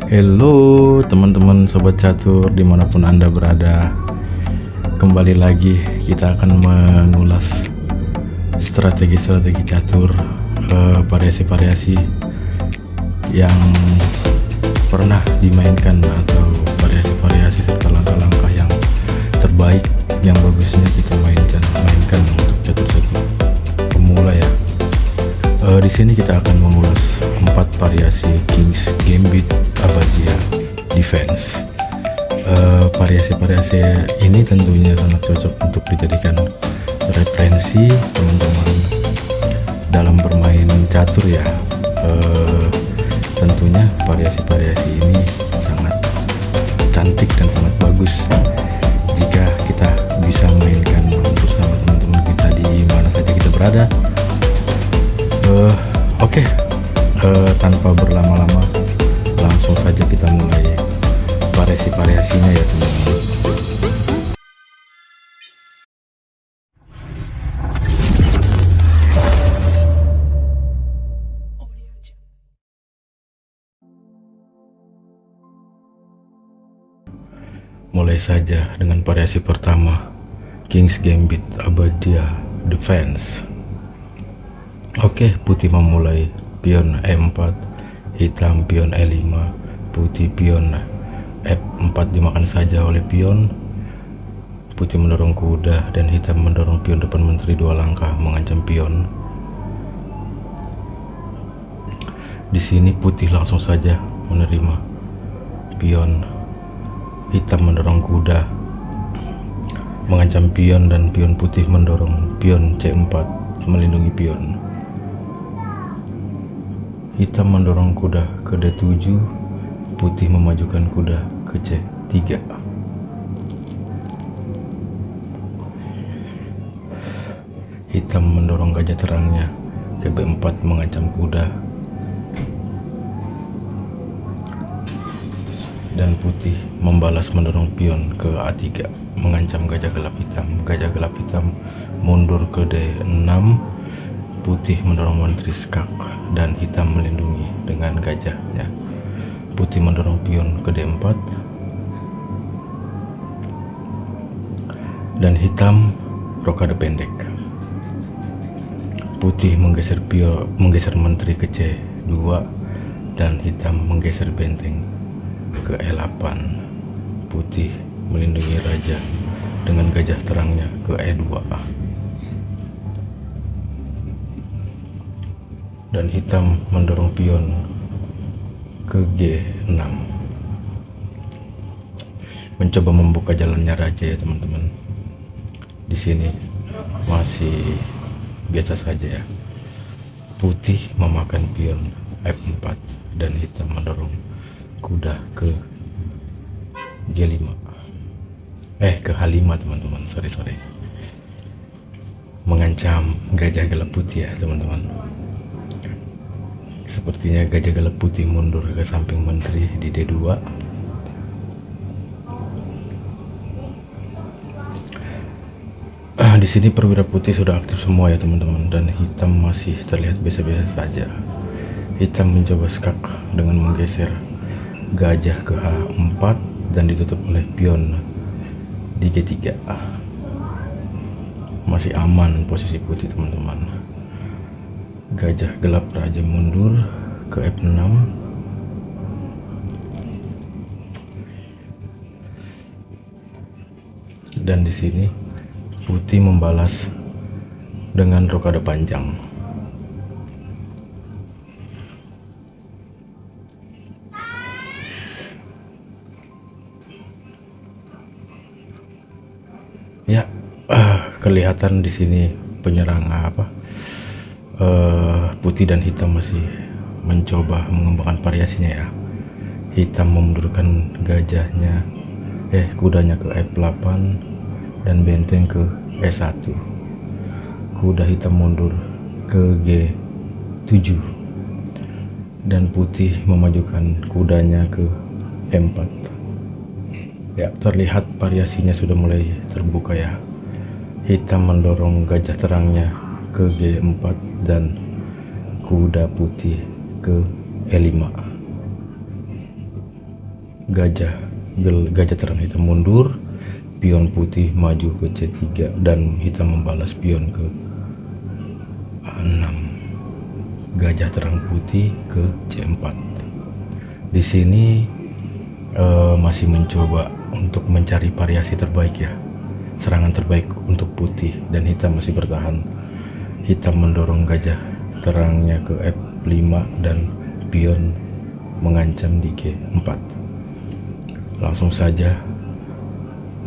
Halo teman-teman sobat catur dimanapun anda berada, kembali lagi kita akan mengulas strategi-strategi catur, variasi-variasi yang pernah dimainkan atau variasi-variasi serta langkah-langkah yang terbaik yang bagusnya kita mainkan untuk catur-catur pemula ya. Di sini kita akan mengulas 4 variasi King's Gambit Abbazia Defense. Variasi-variasi ini tentunya sangat cocok untuk dijadikan referensi teman-teman dalam bermain catur ya. Tentunya variasi-variasi ini sangat cantik dan sangat bagus jika kita bisa mainkan bersama teman-teman kita di mana saja kita berada. Oke, tanpa berlama-lama langsung saja kita mulai variasi-variasinya ya teman-teman. Mulai saja dengan variasi pertama, King's Gambit Abbazia Defense. Oke, putih memulai pion E4, hitam pion E5, putih pion F4 dimakan saja oleh pion. Putih mendorong kuda dan hitam mendorong pion depan menteri 2 langkah mengancam pion. Di sini putih langsung saja menerima pion. Hitam mendorong kuda mengancam pion dan pion putih mendorong pion C4 melindungi pion. Hitam mendorong kuda ke D7, putih memajukan kuda ke C3. Hitam mendorong gajah terangnya ke B4 mengancam kuda. Dan putih membalas mendorong pion ke A3 mengancam gajah gelap hitam. Gajah gelap hitam mundur ke D6, putih mendorong menteri skak dan hitam melindungi dengan gajahnya. Putih mendorong pion ke D4 dan hitam rokade pendek. Putih menggeser menteri ke C2 dan hitam menggeser benteng ke E8. Putih melindungi raja dengan gajah terangnya ke E2 dan hitam mendorong pion ke G6, mencoba membuka jalannya raja ya teman-teman. Di sini masih biasa saja ya. Putih memakan pion F4 dan hitam mendorong kuda ke G5, ke H5 teman-teman, sorry mengancam gajah gelap putih ya teman-teman. Sepertinya gajah gelap putih mundur ke samping menteri di D2. Di sini perwira putih sudah aktif semua ya teman-teman, dan hitam masih terlihat biasa-biasa saja. Hitam mencoba skak dengan menggeser gajah ke H4 dan ditutup oleh pion di G3. Masih aman posisi putih teman-teman. Gajah gelap raja mundur ke F6. Dan di sini putih membalas dengan rokade panjang. Ya, kelihatan di sini penyerang putih dan hitam masih mencoba mengembangkan variasinya ya. Hitam memundurkan kudanya ke F8 dan benteng ke E1. Kuda hitam mundur ke G7 dan putih memajukan kudanya ke E4. Ya, terlihat variasinya sudah mulai terbuka ya. Hitam mendorong gajah terangnya ke G4 dan kuda putih ke E5. gajah terang hitam mundur, pion putih maju ke C3 dan hitam membalas pion ke A6, gajah terang putih ke C4. Di sini masih mencoba untuk mencari variasi terbaik ya, serangan terbaik untuk putih, dan hitam masih bertahan. Hitam mendorong gajah terangnya ke F5 dan pion mengancam di G4. Langsung saja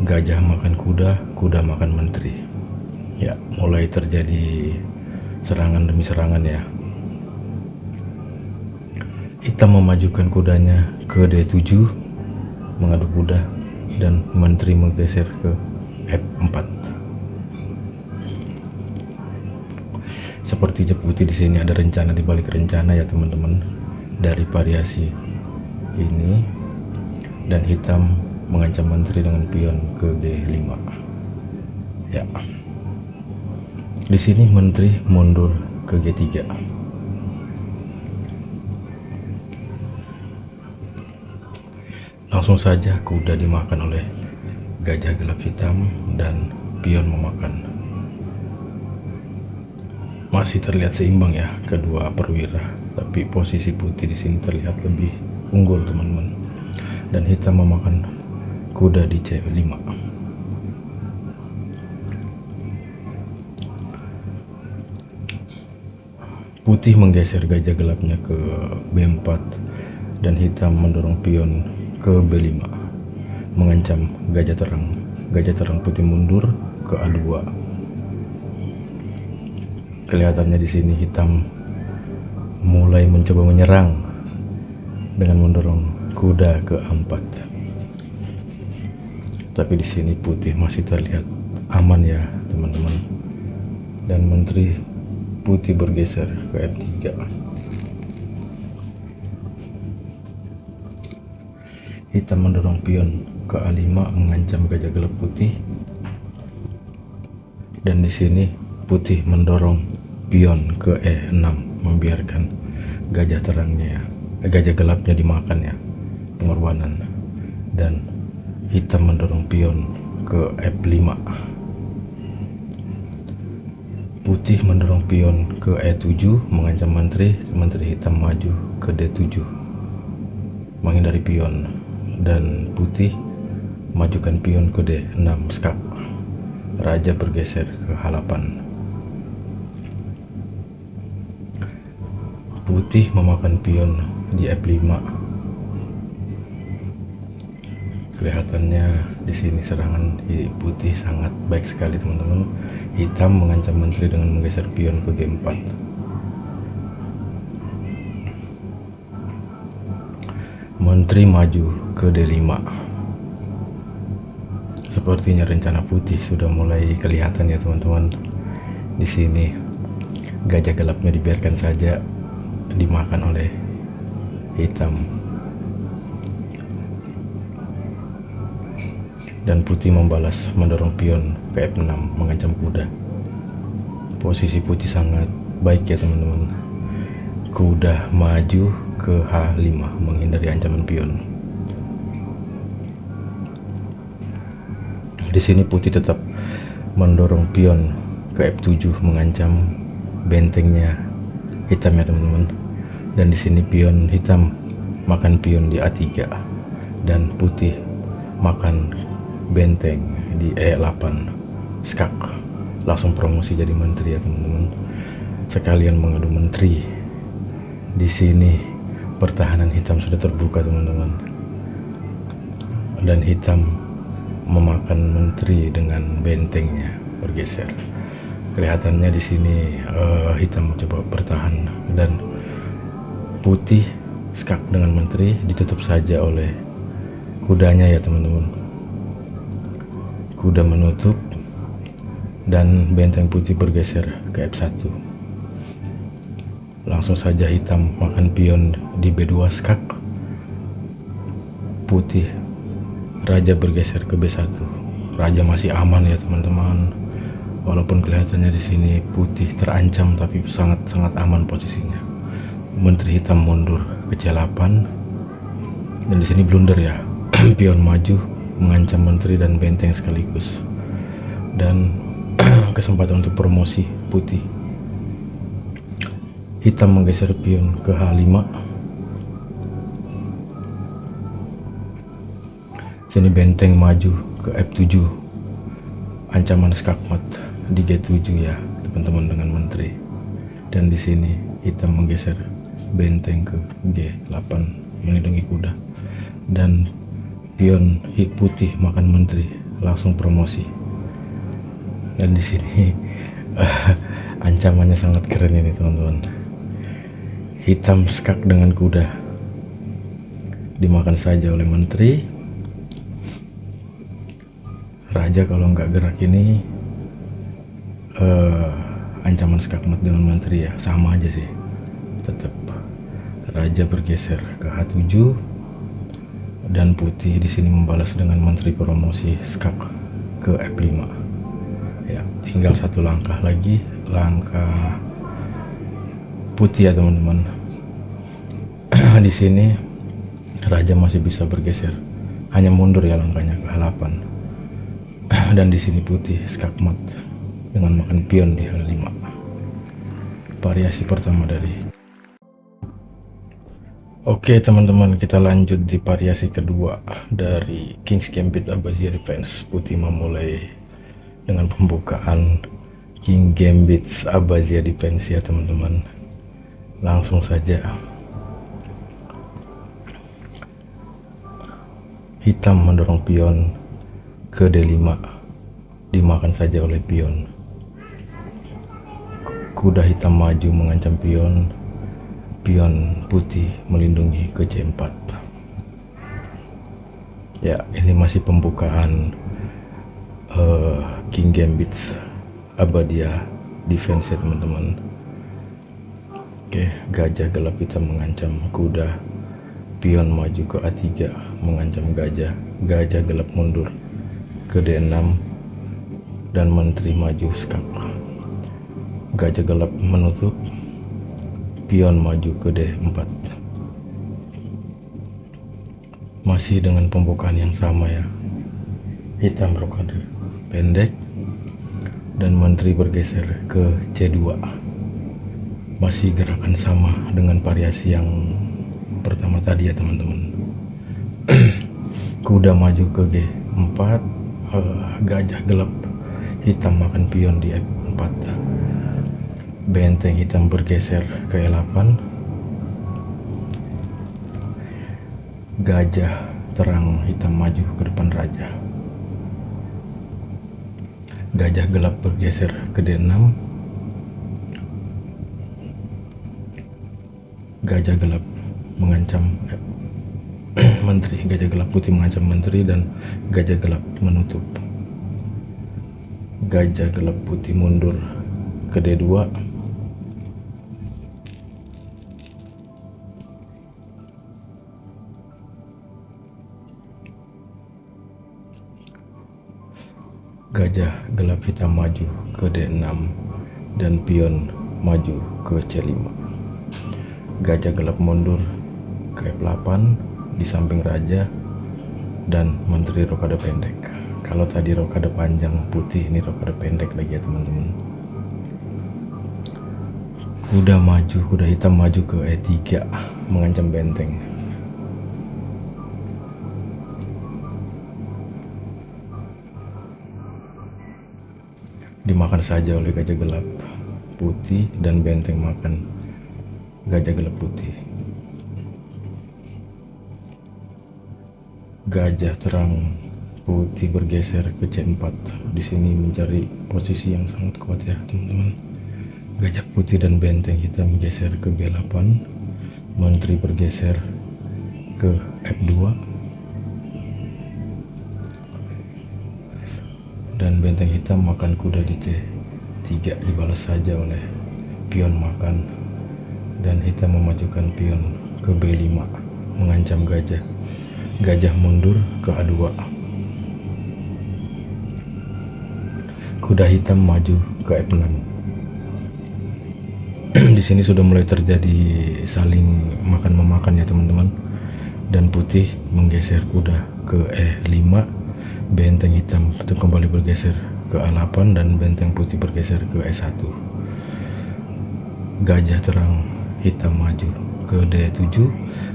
gajah makan kuda, kuda makan menteri. Ya, mulai terjadi serangan demi serangan ya. Hitam memajukan kudanya ke D7 mengadu kuda dan menteri menggeser ke F4. Sepertinya putih di sini ada rencana di balik rencana ya teman-teman, dari variasi ini, dan hitam mengancam menteri dengan pion ke G5. Ya. Di sini menteri mundur ke G3. Langsung saja kuda dimakan oleh gajah gelap hitam dan pion memakan. Masih terlihat seimbang ya kedua perwira, tapi posisi putih di sini terlihat lebih unggul teman-teman. Dan hitam memakan kuda di C5. Putih menggeser gajah gelapnya ke B4 dan hitam mendorong pion ke B5 mengancam gajah terang. Gajah terang putih mundur ke A2. Kelihatannya di sini hitam mulai mencoba menyerang dengan mendorong kuda ke A4. Tapi di sini putih masih terlihat aman ya teman-teman. Dan menteri putih bergeser ke F3. Hitam mendorong pion ke A5 mengancam gajah gelap putih. Dan di sini putih mendorong pion ke E6 membiarkan gajah terangnya, gajah gelapnya dimakan ya, pengorbanan. Dan hitam mendorong pion ke F5. Putih mendorong pion ke E7 mengancam menteri hitam maju ke D7 menghindari pion. Dan putih majukan pion ke D6 skak. Raja bergeser ke H8. Putih memakan pion di F5. Kelihatannya di sini serangan putih sangat baik sekali teman-teman. Hitam mengancam menteri dengan menggeser pion ke G4. Menteri maju ke D5. Sepertinya rencana putih sudah mulai kelihatan ya teman-teman. Di sini gajah gelapnya dibiarkan saja dimakan oleh hitam. Dan putih membalas mendorong pion ke F6 mengancam kuda. Posisi putih sangat baik ya teman-teman. Kuda maju ke H5 menghindari ancaman pion. Di sini putih tetap mendorong pion ke F7 mengancam bentengnya hitam ya teman-teman. Dan di sini pion hitam makan pion di A3 dan putih makan benteng di E8 skak. Langsung promosi jadi menteri ya teman-teman. Sekalian mengadu menteri. Di sini pertahanan hitam sudah terbuka teman-teman. Dan hitam memakan menteri dengan bentengnya bergeser. Kelihatannya di sini hitam mencoba bertahan dan putih skak dengan menteri ditutup saja oleh kudanya ya teman-teman. Kuda menutup dan benteng putih bergeser ke F1. Langsung saja hitam makan pion di B2 skak. Putih raja bergeser ke B1. Raja masih aman ya teman-teman. Walaupun kelihatannya di sini putih terancam, tapi sangat aman posisinya. Menteri hitam mundur ke C8 dan di sini blunder ya. pion maju mengancam menteri dan benteng sekaligus. Dan kesempatan untuk promosi putih. Hitam menggeser pion ke H5. Sini benteng maju ke F7. Ancaman skakmat di G7 ya teman-teman dengan menteri. Dan di sini hitam menggeser benteng ke G8 melindungi kuda. Dan pion putih makan menteri langsung promosi. Dan di sini ancamannya sangat keren ini teman-teman. Hitam skak dengan kuda dimakan saja oleh menteri. Raja kalau nggak gerak ini ancaman skakmat dengan menteri ya sama aja sih. Tetap raja bergeser ke H7 dan putih di sini membalas dengan menteri promosi skak ke F5. Ya, tinggal satu langkah lagi, langkah putih ya teman-teman. Di sini raja masih bisa bergeser, hanya mundur ya langkahnya ke H8. Dan di sini putih skakmat dengan makan pion di H5. Variasi pertama dari. Oke teman-teman, kita lanjut di variasi kedua dari King's Gambit Abbazia Defense. Putih memulai dengan pembukaan King Gambit Abbazia Defense ya teman-teman. Langsung saja. Hitam mendorong pion ke D5, dimakan saja oleh pion. Kuda hitam maju mengancam pion. Pion putih melindungi ke C4. Ya, ini masih pembukaan King Gambit Abbazia Defense ya teman-teman. Oke, gajah gelap hitam mengancam kuda. Pion maju ke A3 mengancam gajah. Gajah gelap mundur ke D6 dan menteri maju skak. Gajah gelap menutup. Pion maju ke D4. Masih dengan pembukaan yang sama ya. Hitam rokade pendek dan menteri bergeser ke C2. Masih gerakan sama dengan variasi yang pertama tadi ya teman-teman. Kuda maju ke G4. Gajah gelap hitam makan pion di F4. Benteng hitam bergeser ke E8. Gajah terang hitam maju ke depan raja. Gajah gelap bergeser ke D6. Gajah gelap mengancam menteri. Gajah gelap putih mengancam menteri dan gajah gelap menutup. Gajah gelap putih mundur ke D2. Gajah gelap hitam maju ke D6 dan pion maju ke C5. Gajah gelap mundur ke F8 di samping raja dan menteri rokade pendek. Kalau tadi rokade panjang putih, ini rokade pendek lagi ya teman-teman. Kuda maju, kuda hitam maju ke E3 mengancam benteng. Dimakan saja oleh gajah gelap putih dan benteng makan gajah gelap putih. Gajah terang putih bergeser ke C4. Di sini mencari posisi yang sangat kuat ya teman-teman. Gajah putih dan benteng hitam geser ke B8. Menteri bergeser ke F2. Dan benteng hitam makan kuda di C3, dibalas saja oleh pion makan. Dan hitam memajukan pion ke B5 mengancam gajah. Gajah mundur ke A2. Kuda hitam maju ke F6. Di sini sudah mulai terjadi saling makan memakan ya teman-teman. Dan putih menggeser kuda ke ke E5, benteng hitam itu kembali bergeser ke A8 dan benteng putih bergeser ke E1. Gajah terang hitam maju ke D7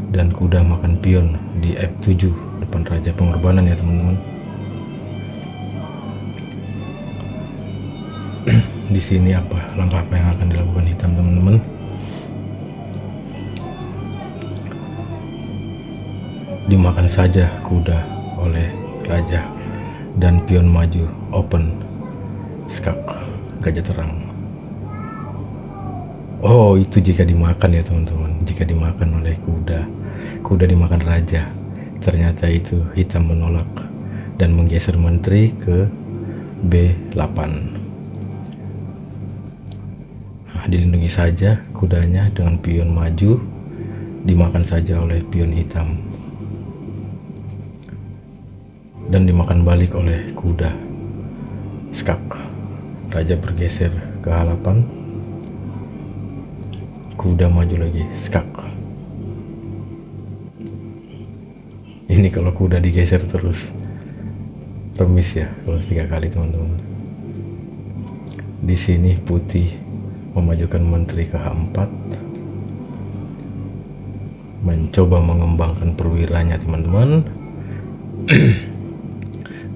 dan kuda makan pion di F7 depan raja. Pengorbanan ya teman-teman. Di sini langkah apa yang akan dilakukan hitam teman-teman? Dimakan saja kuda oleh raja dan pion maju open skak gajah terang. Oh, itu jika dimakan ya teman-teman, jika dimakan oleh kuda dimakan raja. Ternyata itu hitam menolak dan menggeser menteri ke B8. Dilindungi saja kudanya dengan pion maju, dimakan saja oleh pion hitam dan dimakan balik oleh kuda skak. Raja bergeser ke H8, kuda maju lagi skak. Ini kalau kuda digeser terus remis ya kalau 3 kali teman-teman. Di sini putih memajukan menteri ke H4, mencoba mengembangkan perwiranya teman-teman.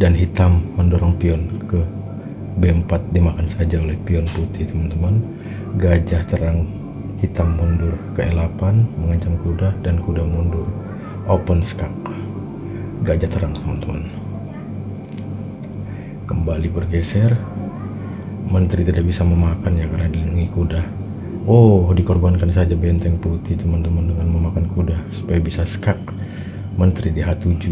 Dan hitam mendorong pion ke B4, dimakan saja oleh pion putih teman-teman. Gajah terang hitam mundur ke E8 mengancam kuda dan kuda mundur open skak gajah terang teman-teman. Kembali bergeser, menteri tidak bisa memakan ya karena dilindungi kuda. Oh, dikorbankan saja benteng putih teman-teman dengan memakan kuda supaya bisa skak menteri di H7.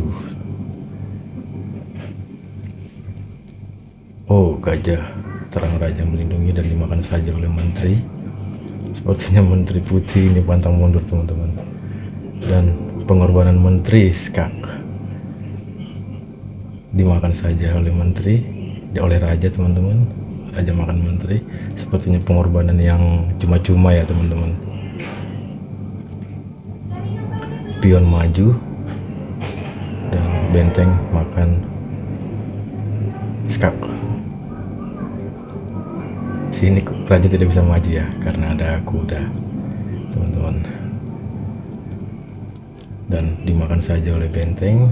Oh, gajah terang raja melindungi dan dimakan saja oleh menteri. Sepertinya menteri putih ini pantang mundur teman-teman. Dan pengorbanan menteri skak dimakan saja oleh menteri, oleh raja teman-teman. Raja makan menteri, sepertinya pengorbanan yang cuma-cuma ya teman-teman. Pion maju dan benteng makan skak. Sini raja tidak bisa maju ya karena ada kuda teman-teman, dan dimakan saja oleh benteng.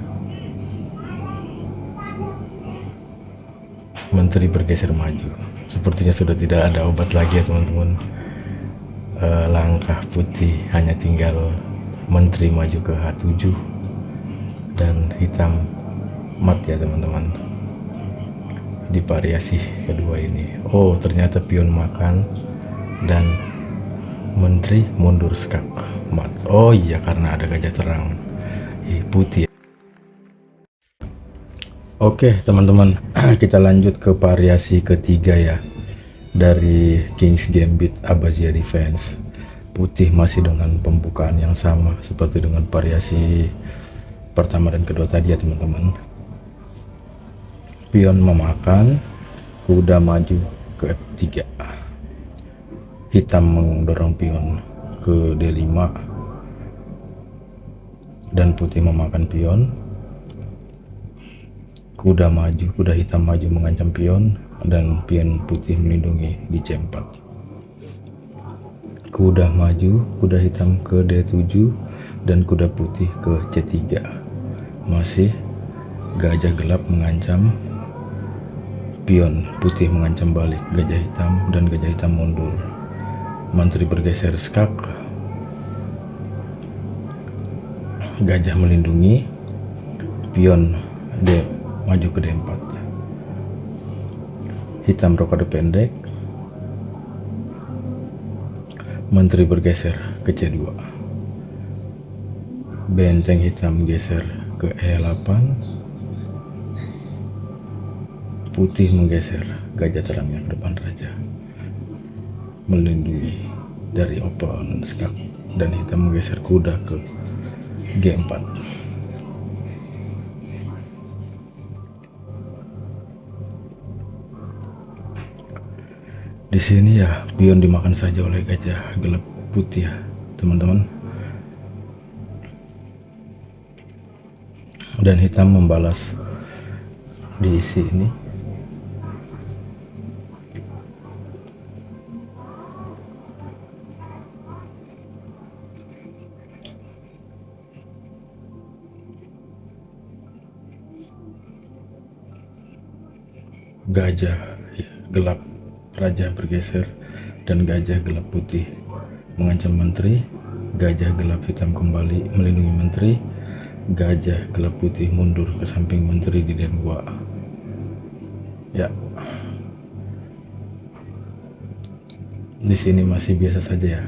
Menteri bergeser maju, sepertinya sudah tidak ada obat lagi ya teman-teman. Langkah putih hanya tinggal menteri maju ke H7 dan hitam mat ya teman-teman di variasi kedua ini. Oh, ternyata pion makan dan menteri mundur skak mat. Oh iya, karena ada gajah terang putih. Oke teman-teman, kita lanjut ke variasi ketiga ya dari King's Gambit Abbazia Defense. Putih masih dengan pembukaan yang sama seperti dengan variasi pertama dan kedua tadi ya teman-teman. Pion memakan, kuda maju ke F3, hitam mendorong pion ke D5 dan putih memakan pion. Kuda maju, kuda hitam maju mengancam pion dan pion putih melindungi di C4. Kuda maju, kuda hitam ke D7 dan kuda putih ke C3. Masih gajah gelap mengancam, pion putih mengancam balik gajah hitam dan gajah hitam mundur. Menteri bergeser skak, gajah melindungi, pion D maju ke D4. Hitam rokade pendek, menteri bergeser ke C2. Benteng hitam geser ke E8, putih menggeser gajah terangnya ke depan raja melindungi dari open skak, dan hitam menggeser kuda ke G4. Di sini ya pion dimakan saja oleh gajah gelap putih ya teman-teman. dan hitam membalas diisi ini. Gajah gelap raja bergeser dan gajah gelap putih mengancam menteri. Gajah gelap hitam kembali melindungi menteri. Gajah gelap putih mundur ke samping menteri di den gua. Ya, di sini masih biasa saja ya.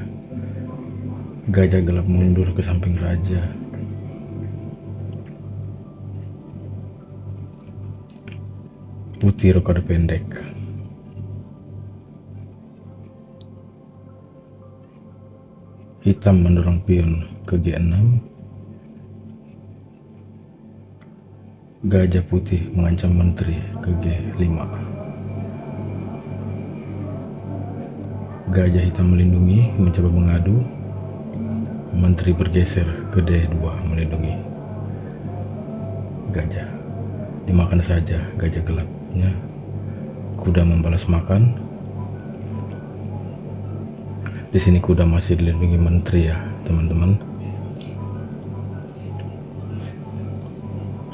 Gajah gelap mundur ke samping raja. Putih rokade pendek. Hitam mendorong pion ke G6. Gajah putih mengancam menteri ke G5. Gajah hitam melindungi, mencoba mengadu. Menteri bergeser ke D2 melindungi. Gajah dimakan saja gajah gelapnya. Kuda membalas makan. Di sini kuda masih dilindungi menteri ya teman-teman.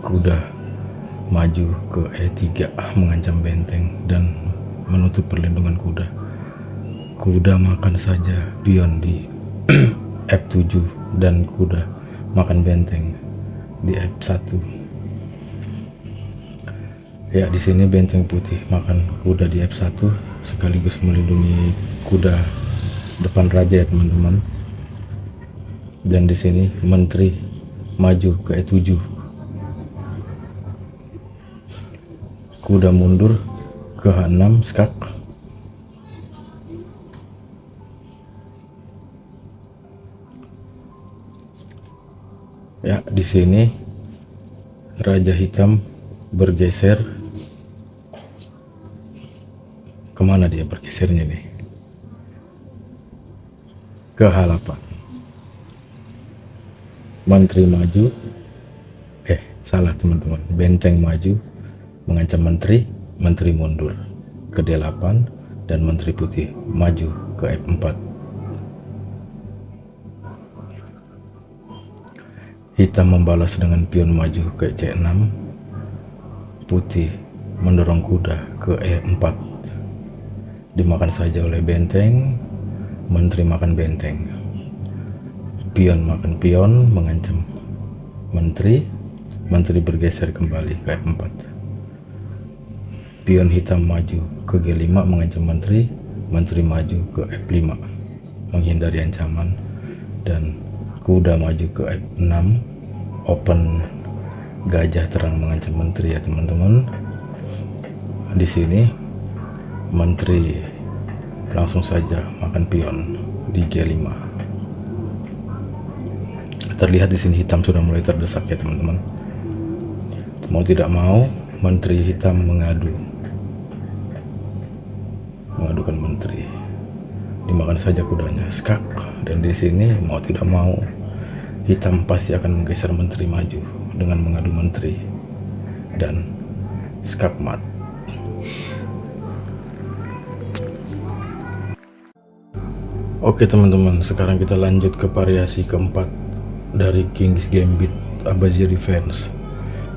Kuda maju ke E3 mengancam benteng dan menutup perlindungan kuda. Kuda makan saja pion di F7 dan kuda makan benteng di F1. Ya, di sini benteng putih makan kuda di F1 sekaligus melindungi kuda depan raja ya teman-teman. Dan di sini menteri maju ke E7. Kuda mundur ke H6 skak. Ya, di sini raja hitam bergeser. Kemana dia bergesernya nih? Ke H8. Menteri maju. Salah teman-teman. Benteng maju mengancam menteri. Menteri mundur ke D8 dan menteri putih maju ke F4. Hitam membalas dengan pion maju ke C6. Putih mendorong kuda ke E4. Dimakan saja oleh benteng. Menteri makan benteng. Pion makan pion mengancam menteri. Menteri bergeser kembali ke F4. Pion hitam maju ke G5 mengancam menteri. Menteri maju ke F5 menghindari ancaman. Dan kuda maju ke F6 open. Gajah terang mengancam menteri ya teman-teman. Di sini menteri langsung saja makan pion di G5. Terlihat di sini hitam sudah mulai terdesak ya teman-teman. Mau tidak mau menteri hitam mengadukan menteri. Dimakan saja kudanya skak. Dan di sini mau tidak mau hitam pasti akan menggeser menteri maju dengan mengadu menteri dan skak mat. Oke teman-teman, sekarang kita lanjut ke variasi keempat dari King's Gambit Abadia Defense.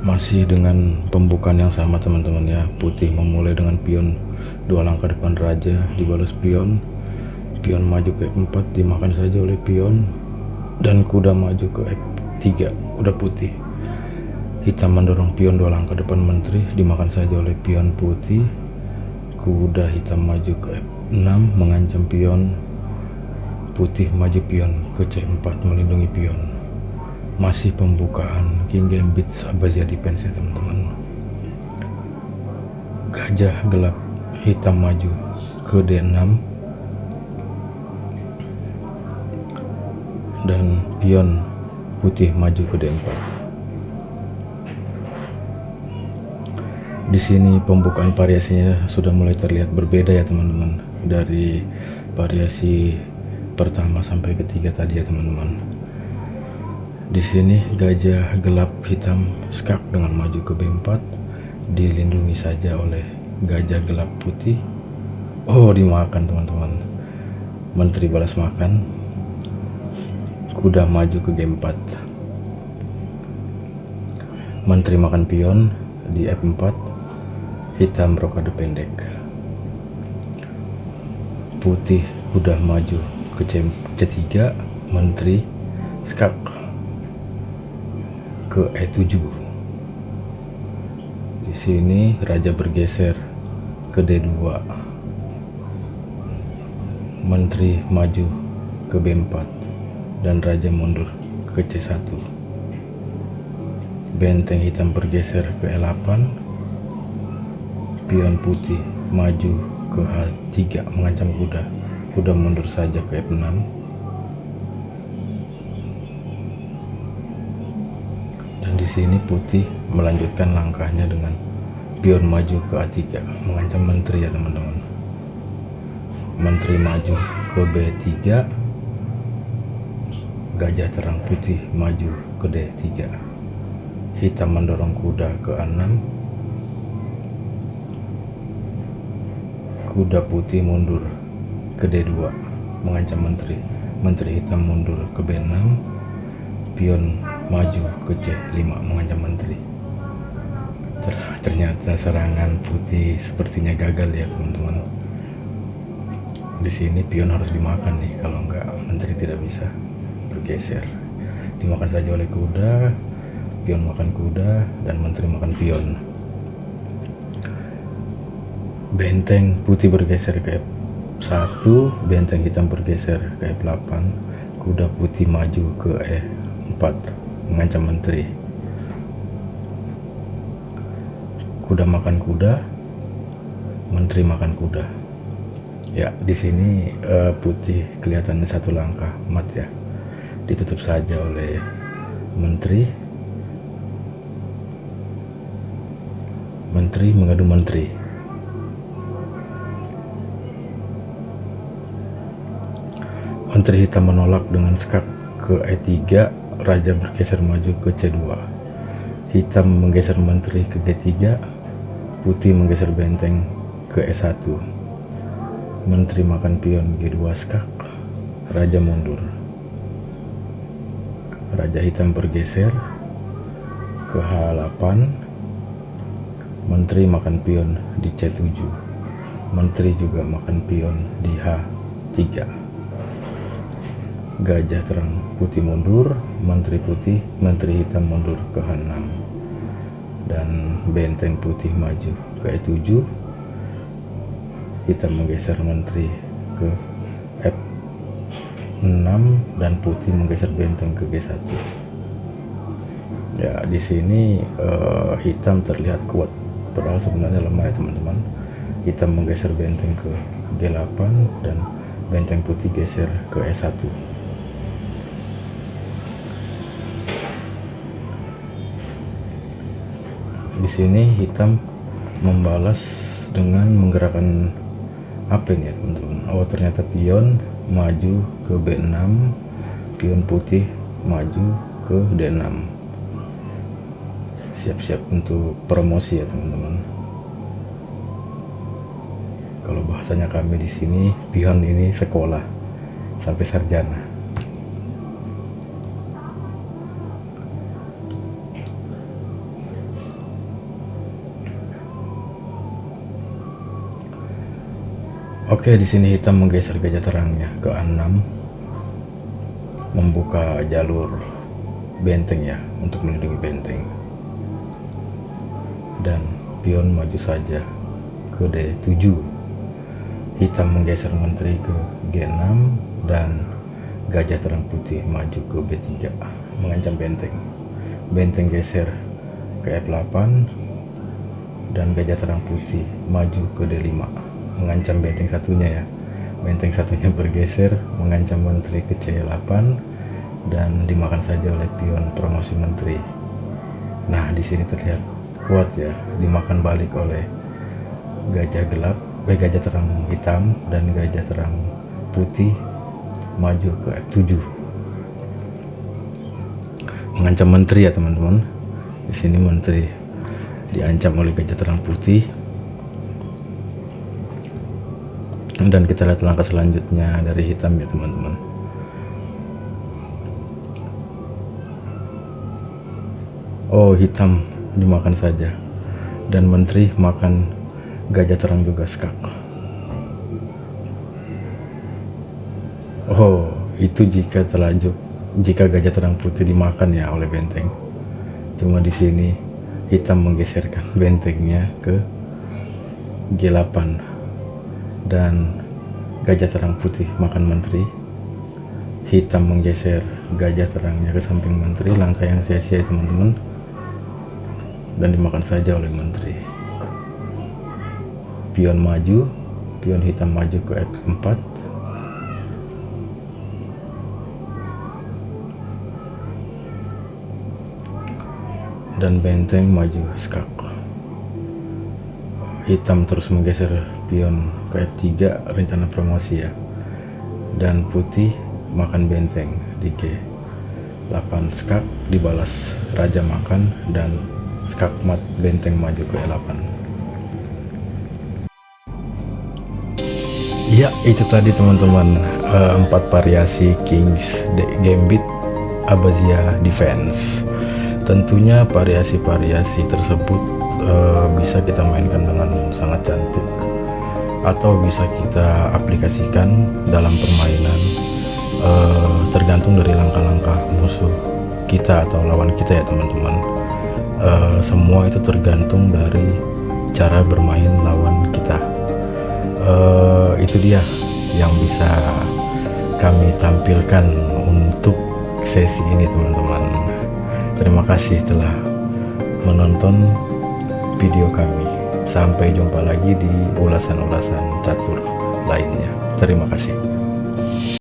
Masih dengan pembukaan yang sama teman-teman ya. Putih memulai dengan pion 2 langkah depan raja, dibalas pion. Pion maju ke F4, dimakan saja oleh pion. Dan kuda maju ke F3, kuda putih. Hitam mendorong pion 2 langkah depan menteri, dimakan saja oleh pion putih. Kuda hitam maju ke F6 mengancam pion. Putih maju pion ke C4 melindungi pion. Masih pembukaan King Gambit Abadia Defense ya teman-teman. Gajah gelap hitam maju ke D6 dan pion putih maju ke D4. Di sini pembukaan variasinya sudah mulai terlihat berbeda ya teman-teman, dari variasi pertama sampai ketiga tadi ya teman-teman. Di sini gajah gelap hitam skak dengan maju ke B4, dilindungi saja oleh gajah gelap putih. Oh, dimakan teman-teman. Menteri balas makan. Kuda maju ke G4. Menteri makan pion di F4. Hitam rokade pendek. Putih kuda maju ke C3. Menteri skak ke E7. Di sini raja bergeser ke D2. Menteri maju ke B4 dan raja mundur ke C1. Benteng hitam bergeser ke E8. Pion putih maju ke H3 mengancam kuda. Kuda mundur saja ke F6. Dan di sini putih melanjutkan langkahnya dengan pion maju ke A3 mengancam menteri ya teman-teman. Menteri maju ke B3. Gajah terang putih maju ke D3. Hitam mendorong kuda ke A6. Kuda putih mundur ke D2 mengancam menteri. Menteri hitam mundur ke B6. Pion maju ke C5 mengancam menteri. Ternyata serangan putih sepertinya gagal ya teman-teman. Di sini pion harus dimakan nih, kalau enggak menteri tidak bisa bergeser. Dimakan saja oleh kuda, pion makan kuda, dan menteri makan pion. Benteng putih bergeser ke F1, benteng hitam bergeser ke F8. Kuda putih maju ke E4 mengancam menteri. Kuda makan kuda, menteri makan kuda. Ya, di sini putih kelihatannya satu langkah mat ya. Ditutup saja oleh menteri. Menteri mengadu menteri. Menteri hitam menolak dengan skak ke E3. Raja bergeser maju ke C2. Hitam menggeser menteri ke G3. Putih menggeser benteng ke E1. Menteri makan pion G2 skak. Raja mundur. Raja hitam bergeser ke H8. Menteri makan pion di C7. Menteri juga makan pion di H3. Gajah terang putih mundur. Menteri hitam mundur ke H6. Dan benteng putih maju ke E7. Hitam menggeser menteri ke F6 dan putih menggeser benteng ke G1. Ya, di sini hitam terlihat kuat, padahal sebenarnya lemah ya teman-teman. Hitam menggeser benteng ke G8 dan benteng putih geser ke E1. Di sini hitam membalas dengan menggerakkan apa ini ya teman-teman. Oh, ternyata pion maju ke B6, pion putih maju ke D6. Siap-siap untuk promosi ya teman-teman. Kalau bahasanya kami di sini, pion ini sekolah sampai sarjana. Oke, di sini hitam menggeser gajah terangnya ke A6, membuka jalur benteng ya, untuk melindungi benteng. Dan pion maju saja ke D7. Hitam menggeser menteri ke G6 dan gajah terang putih maju ke B3 mengancam benteng. Benteng geser ke F8 dan gajah terang putih maju ke D5 mengancam benteng satunya ya. Benteng satunya bergeser mengancam menteri ke C8 dan dimakan saja oleh pion promosi menteri. Nah, di sini terlihat kuat ya, dimakan balik oleh gajah gelap, gajah terang hitam dan gajah terang putih maju ke F7. mengancam menteri ya teman-teman. Di sini menteri diancam oleh gajah terang putih. Dan kita lihat langkah selanjutnya dari hitam ya teman-teman. Oh, hitam dimakan saja, dan menteri makan gajah terang juga, skak. Oh, itu jika gajah terang putih dimakan ya oleh benteng. Cuma di sini hitam menggeserkan bentengnya ke G8 dan gajah terang putih makan menteri. Hitam menggeser gajah terangnya ke samping menteri, langkah yang sia-sia teman-teman, dan dimakan saja oleh menteri. Pion maju, pion hitam maju ke F4, dan benteng maju skak. Hitam terus menggeser pion ke F3, rencana promosi ya, dan putih makan benteng di G8 skak, dibalas raja makan, dan skak mat, benteng maju ke E8. Ya, itu tadi teman-teman, 4 variasi King's Gambit Abbazia Defense. Tentunya variasi-variasi tersebut bisa kita mainkan dengan sangat cantik, atau bisa kita aplikasikan dalam permainan, tergantung dari langkah-langkah musuh kita atau lawan kita ya teman-teman. Semua itu tergantung dari cara bermain lawan kita. Itu dia yang bisa kami tampilkan untuk sesi ini teman-teman. Terima kasih telah menonton video kami. Sampai jumpa lagi di ulasan-ulasan catur lainnya. Terima kasih.